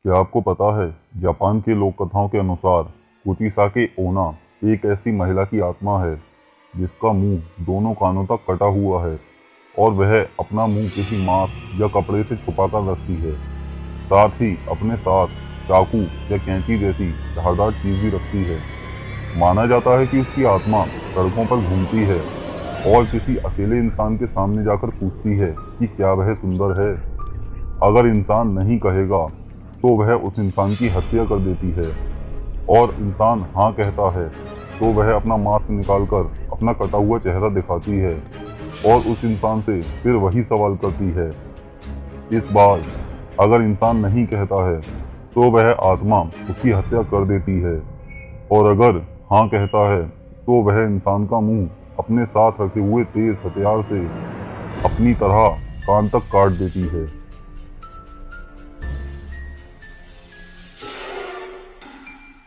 क्या आपको पता है, जापान की लोक कथाओं के अनुसार कुचिसाके ओना एक ऐसी महिला की आत्मा है जिसका मुंह दोनों कानों तक कटा हुआ है और वह अपना मुंह किसी मांस या कपड़े से छुपाकर रखती है। साथ ही अपने साथ चाकू या कैंची जैसी धारदार चीज भी रखती है। माना जाता है कि उसकी आत्मा सड़कों पर घूमती है और किसी अकेले इंसान के सामने जाकर पूछती है कि क्या वह सुंदर है। अगर इंसान नहीं कहेगा तो वह उस इंसान की हत्या कर देती है, और इंसान हाँ कहता है तो वह अपना मास्क निकालकर अपना कटा हुआ चेहरा दिखाती है और उस इंसान से फिर वही सवाल करती है। इस बार अगर इंसान नहीं कहता है तो वह आत्मा उसकी हत्या कर देती है, और अगर हाँ कहता है तो वह इंसान का मुंह अपने साथ रखे हुए तेज हथियार से अपनी तरह कान तक काट देती है।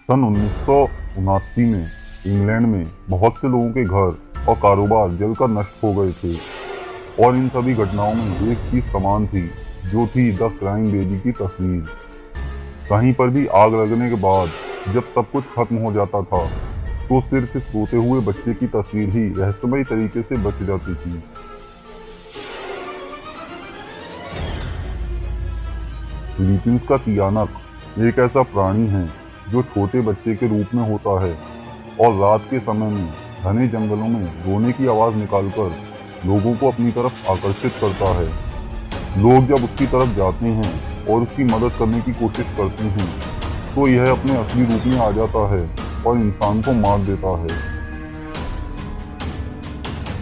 सन 1979 में इंग्लैंड में बहुत से लोगों के घर और कारोबार जलकर नष्ट हो गए थे, और इन सभी घटनाओं में एक चीज समान थी, जो थी द क्राइम बेबी की तस्वीर। कहीं पर भी आग लगने के बाद जब सब कुछ खत्म हो जाता था तो सिर्फ इस सोते हुए बच्चे की तस्वीर ही रहस्यमयी तरीके से बच जाती थी। फिलीपींस का तियानक एक ऐसा प्राणी है जो छोटे बच्चे के रूप में होता है और रात के समय में घने जंगलों में रोने की आवाज निकालकर लोगों को अपनी तरफ आकर्षित करता है। लोग जब उसकी तरफ जाते हैं और उसकी मदद करने की कोशिश करते हैं तो यह अपने असली रूप में आ जाता है और इंसान को मार देता है।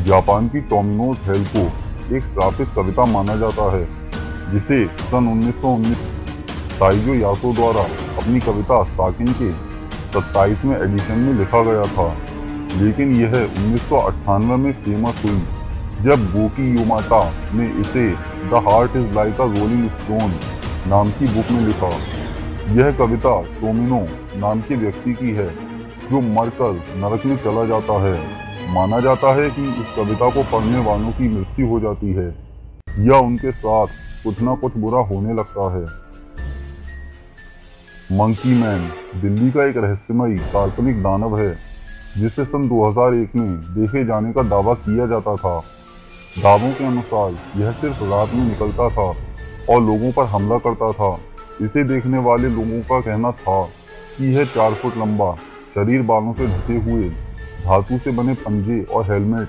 जापान की टोमिनोज हेल को एक श्रापित कविता माना जाता है, जिसे सन 1919 ताइजो यासो द्वारा अपनी कविता साकिन के 27वें एडिशन में लिखा गया था, लेकिन यह 1998 में फेमस हुई जब गोकी योमाटा ने इसे the heart is like a rolling stone नाम की बुक में लिखा। यह कविता टोमिनो नाम के व्यक्ति की है जो मरकर नरक में चला जाता है। माना जाता है कि इस कविता को पढ़ने वालों की मृत्यु हो जाती है या उनके साथ कुछ ना कुछ बुरा होने लगता है। मंकी मैन दिल्ली का एक रहस्यमयी काल्पनिक दानव है जिसे सन 2001 में देखे जाने का दावा किया जाता था। दावों के अनुसार यह सिर्फ रात में निकलता था और लोगों पर हमला करता था। इसे देखने वाले लोगों का कहना था कि यह 4 फुट लंबा, शरीर बालों से ढके हुए, धातु से बने पंजे और हेलमेट,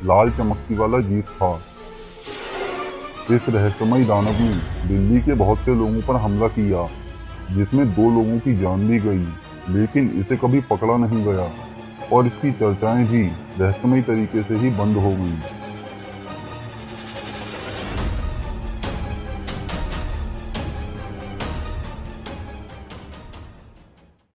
लाल चमकती वाला जीप था। इस रहस्यमयी दानव ने दिल्ली के बहुत से लोगों पर हमला किया, जिसमें 2 लोगों की जान भी गई, लेकिन इसे कभी पकड़ा नहीं गया और इसकी चर्चाएं भी रहस्यमयी तरीके से ही बंद हो गई।